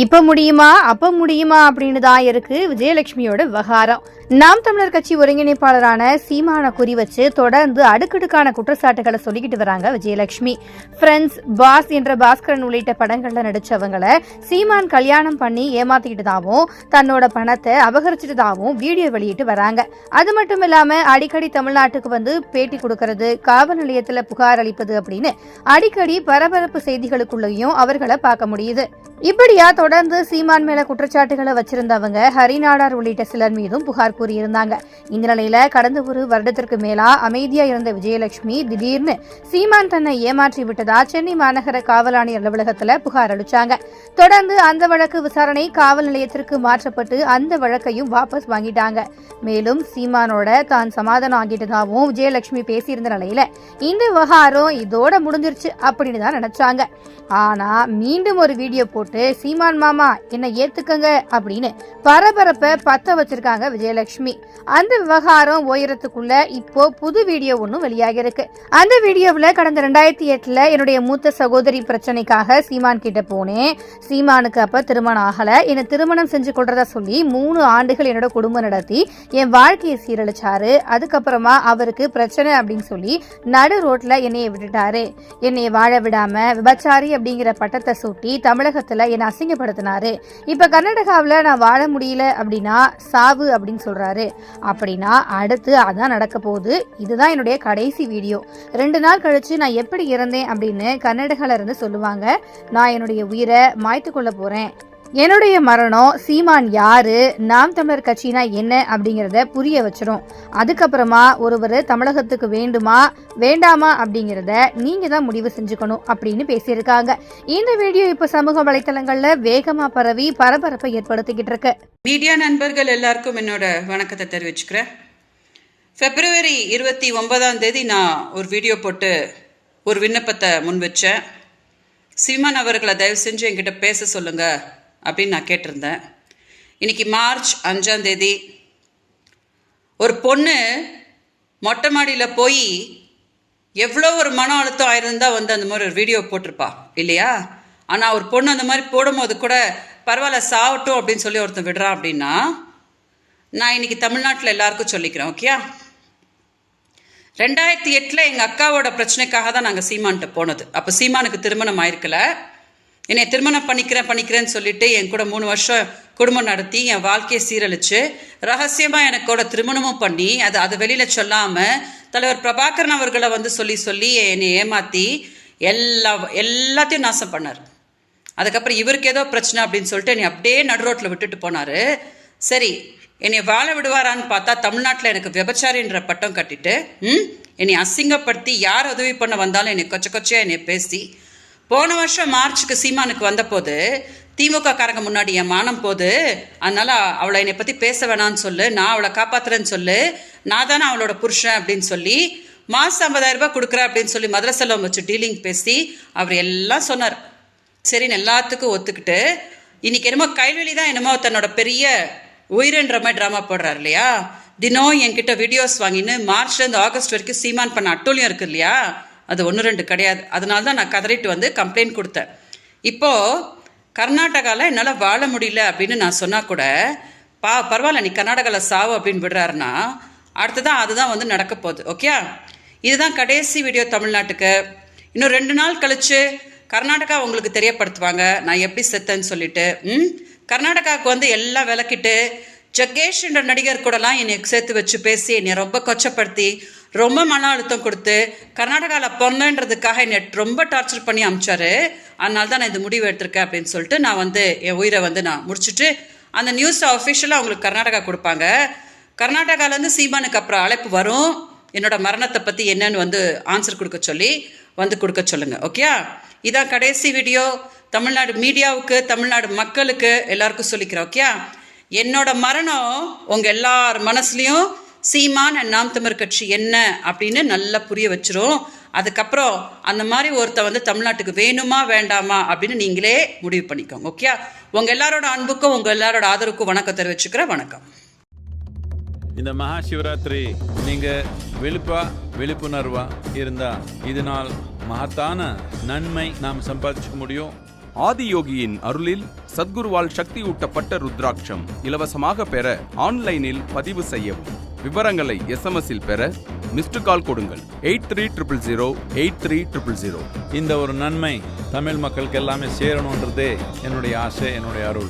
இப்ப முடியுமா அப்ப முடியுமா அப்படின்னு தான் இருக்கு விஜயலட்சுமியோட விவகாரம். நாம் தமிழர் கட்சி ஒருங்கிணைப்பாளரான சீமான குறி வச்சு தொடர்ந்து அடுக்கடுக்கான குற்றச்சாட்டுகளை சொல்லிக்கிட்டு வராங்க விஜயலட்சுமி. ஃப்ரெண்ட்ஸ், பாஸ் என்ற பாஸ்கரன் உள்ளிட்ட படங்கள்ல நடிச்சவங்கள சீமான் கல்யாணம் பண்ணி ஏமாத்திக்கிட்டதாவும் தன்னோட பணத்தை அபகரிச்சிட்டதாவும் வீடியோ வெளியிட்டு வராங்க. அது மட்டும் இல்லாம அடிக்கடி தமிழ்நாட்டுக்கு வந்து பேட்டி கொடுக்கறது, காவல் நிலையத்துல புகார் அளிப்பது அப்படின்னு அடிக்கடி பரபரப்பு செய்திகளுக்குள்ளேயும் அவர்களை பார்க்க முடியுது. இப்படியா தொடர்ந்து சீமான் மேல குற்றச்சாட்டுகளை வச்சிருந்தவங்க ஹரிநாடார் உள்ளிட்ட சிலர் மீதும் புகார் கூறியிருந்தாங்க. இந்த நிலையில கடந்த ஒரு வருடத்திற்கு மேலா அமைதியா இருந்த விஜயலட்சுமி திடீர்னு சீமான் தன்னை ஏமாற்றி விட்டதா சென்னை மாநகர காவல் ஆணையர் அலுவலகத்துல புகார் அளிச்சாங்க. தொடர்ந்து அந்த வழக்கு விசாரணை காவல் நிலையத்திற்கு மாற்றப்பட்டு அந்த வழக்கையும் வாபஸ் வாங்கிட்டாங்க. மேலும் சீமானோட தான் சமாதானம் ஆகிட்டதாகவும் விஜயலட்சுமி பேசியிருந்த நிலையில இந்த விவகாரம் இதோட முடிஞ்சிருச்சு அப்படின்னு தான் நினைச்சாங்க. ஆனா மீண்டும் ஒரு வீடியோ போட்டு சீமான் மாமா என்ன ஏத்துக்கங்க அப்படின்னு பரபரப்ப பத்த வச்சிருக்காங்க விஜயலட்சுமி. அந்த விவகாரம் உயரத்துக்குள்ள இப்போ புது வீடியோ ஒன்னும் வெளியாகி இருக்கு. அந்த வீடியோவில் கடந்த 2008 என்னுடைய மூத்த சகோதரி பிரச்சனைக்காக சீமான் கிட்ட போனேன். சீமானுக்கு அப்ப திருமணம் ஆகல, என்ன திருமணம் செஞ்சு கொள்றதா சொல்லி 3 ஆண்டுகள் என்னோட குடும்பம் நடத்தி என் வாழ்க்கையை சீரழிச்சாரு. அதுக்கப்புறமா அவருக்கு பிரச்சனை அப்படின்னு சொல்லி நடு ரோட்ல என்னைய விட்டுட்டாரு. என்னைய வாழ விடாம விபச்சாரி அப்படிங்கிற பட்டத்தை சூட்டி தமிழகத்துல என்னை அசிங்கப்படுத்தினாரு. இப்ப கர்நாடகாவில் நான் வாழ முடியல அப்படின்னா சாவு அப்படின்னு சொல்றாரு. அப்படின்னா அடுத்து அதான் நடக்க போகுது. இதுதான் என்னுடைய கடைசி வீடியோ. 2 நாள் கழிச்சு நான் எப்படி இறந்தேன் அப்படின்னு கர்நாடகால இருந்து சொல்லுவாங்க. நான் என்னுடைய உயிரை மாய்த்து கொள்ள போறேன். என்னுடைய மரணம் சீமான் யாரு, நாம் தமிழர் கட்சினா என்ன அப்படிங்கறத புரிய வச்சிரும். அதுக்கப்புறமா ஒருவர் தமிழகத்துக்கு வேண்டுமா வேண்டாமா அப்படிங்கறத நீங்க தான் முடிவு செஞ்சுக்கணும் அப்படின்னு பேசியிருக்காங்க. இந்த வீடியோ இப்ப சமூக வலைத்தளங்கள்ல வேகமா பரவி பரபரப்பை ஏற்படுத்திக்கிட்டு இருக்கு. மீடியா நண்பர்கள் எல்லாருக்கும் என்னோட வணக்கத்தை தெரிவிச்சுக்கிறேன். February 29 நான் ஒரு வீடியோ போட்டு ஒரு விண்ணப்பத்தை முன் வச்சேன். சீமான் அவர்களை தயவு செஞ்சு என்கிட்ட பேச சொல்லுங்க அப்படின்னு நான் கேட்டிருந்தேன். இன்னைக்கு March 5 ஒரு பொண்ணு மொட்டை மாடியில் போய் எவ்வளோ ஒரு மன அழுத்தம் ஆயிருந்தா வந்து அந்த மாதிரி ஒரு வீடியோ போட்டிருப்பா இல்லையா? ஆனால் ஒரு பொண்ணு அந்த மாதிரி போடும்போது கூட பரவாயில்ல சாவட்டும் அப்படின்னு சொல்லி ஒருத்தன் விடுறான் அப்படின்னா நான் இன்னைக்கு தமிழ்நாட்டில் எல்லாருக்கும் சொல்லிக்கிறேன். ஓகே, 2008 எங்கள் அக்காவோட பிரச்சனைக்காக தான் நாங்கள் சீமான்கிட்ட போனது. அப்போ சீமானுக்கு திருமணம் ஆயிருக்கல. என்னை திருமணம் பண்ணிக்கிறேன்னு சொல்லிட்டு என் கூட 3 வருஷம் குடும்பம் நடத்தி என் வாழ்க்கையை சீரழிச்சு ரகசியமாக எனக்கோட திருமணமும் பண்ணி அது வெளியில் சொல்லாமல் தலைவர் பிரபாகரன் அவர்களை வந்து சொல்லி என்னை ஏமாற்றி எல்லாத்தையும் நாசம் பண்ணார். அதுக்கப்புறம் இவருக்கு ஏதோ பிரச்சனை அப்படின்னு சொல்லிட்டு என்னை அப்படியே நடு ரோட்டில் விட்டுட்டு போனார். சரி, என்னை வாழ விடுவாரான்னு பார்த்தா தமிழ்நாட்டில் எனக்கு விபச்சாரின்ற பட்டம் கட்டிட்டு என்னை அசிங்கப்படுத்தி யார் உதவி பண்ண வந்தாலும் என்னை கொச்சையாக என்னை பேசி போன வருஷம் மார்ச்சுக்கு சீமானுக்கு வந்த போது திமுக காரங்க முன்னாடி என் மானம் போது, அதனால அவளை என்னை பற்றி பேச வேணான்னு சொல்லு, நான் அவளை காப்பாத்துறேன்னு சொல்லு, நான் தானே அவளோட புருஷன் அப்படின்னு சொல்லி மாதம் 50,000 ரூபாய் கொடுக்குறேன் அப்படின்னு சொல்லி மதுரை செல்வம் வச்சு டீலிங் பேசி அவர் எல்லாம் சொன்னார். சரின்னு எல்லாத்துக்கும் ஒத்துக்கிட்டு இன்னைக்கு என்னமோ கைவெளி தான் என்னமோ தன்னோட பெரிய உயிரின்ற மாதிரி ட்ராமா போடுறாரு இல்லையா? தினம் என்கிட்ட வீடியோஸ் வாங்கின்னு மார்ச்லேருந்து ஆகஸ்ட் வரைக்கும் சீமான் பண்ண அட்டூழியம் இருக்கு இல்லையா? அது 1-2 கிடையாது. அதனால தான் நான் கதறிட்டு வந்து கம்ப்ளைண்ட் கொடுத்தேன். இப்போது கர்நாடகாவில் என்னால் வாழ முடியல அப்படின்னு நான் சொன்னால் கூட பரவாயில்ல நீ கர்நாடகாவில் சாவு அப்படின்னு விடுறாருன்னா அடுத்ததான் அதுதான் வந்து நடக்க போகுது. ஓகே, இதுதான் கடைசி வீடியோ தமிழ்நாட்டுக்கு. இன்னும் 2 நாள் கழிச்சு கர்நாடகா உங்களுக்கு தெரியப்படுத்துவாங்க நான் எப்படி செத்தேன்னு சொல்லிட்டு. கர்நாடகாவுக்கு வந்து எல்லாம் விளக்கிட்டு ஜக்கேஷ் என்ற நடிகர் கூடலாம் என்னை சேர்த்து வச்சு பேசி என்னை ரொம்ப கொச்சப்படுத்தி ரொம்ப மன அழுத்தம் கொடுத்து கர்நாடகாவில் பொண்ணன்றதுக்காக என்னை ரொம்ப டார்ச்சர் பண்ணி அமிச்சாரு. அதனால தான் நான் இந்த முடிவு எடுத்திருக்கேன் அப்படின்னு சொல்லிட்டு நான் வந்து என் உயிரை வந்து நான் முடிச்சுட்டு அந்த நியூஸை அஃபிஷியலாக அவங்களுக்கு கர்நாடகா கொடுப்பாங்க. கர்நாடகாவிலேருந்து சீமானுக்கு அப்புறம் அழைப்பு வரும். என்னோட மரணத்தை பற்றி என்னன்னு வந்து ஆன்சர் கொடுக்க சொல்லி வந்து கொடுக்க சொல்லுங்க. ஓகே, இதான் கடைசி வீடியோ. தமிழ்நாடு மீடியாவுக்கு தமிழ்நாடு மக்களுக்கு எல்லாருக்கும் சொல்லிக்கிறேன். ஓகே, என்னோட மரணம் உங்கள் எல்லார் மனசுலையும் சீமான் அண்ட் நாம் தமிழர் கட்சி என்ன அப்படின்னு நல்லா புரிய வச்சிரும். அதுக்கப்புறம் அந்த மாதிரி ஒருத்த வந்து தமிழ்நாட்டுக்கு வேணுமா வேண்டாமா அப்படின்னு நீங்களே முடிவு பண்ணிக்கோங்க. ஓகே, உங்கள் எல்லாரோட அன்புக்கும் உங்கள் எல்லாரோட ஆதரவுக்கும் வணக்கம் தெரிவிச்சுக்கிறேன். வணக்கம். இந்த மகா சிவராத்திரி நீங்கள் விழிப்புணர்வாக இருந்தால் இதனால் மகத்தான நன்மை நாம் சம்பாதிச்சுக்க முடியும். ஆதியோகியின் அருளில் சத்குருவால் சக்தி ஊட்டப்பட்ட ருத்ராட்சம் இலவசமாக பெற ஆன்லைனில் பதிவு செய்யவும். விவரங்களை SMS-இல் பெற மிஸ்டு கால் கொடுங்கள். 8300083000. இந்த ஒரு நன்மை தமிழ் மக்களுக்கு எல்லாமே சேரணுன்றதே என்னுடைய ஆசை, என்னுடைய அருள்.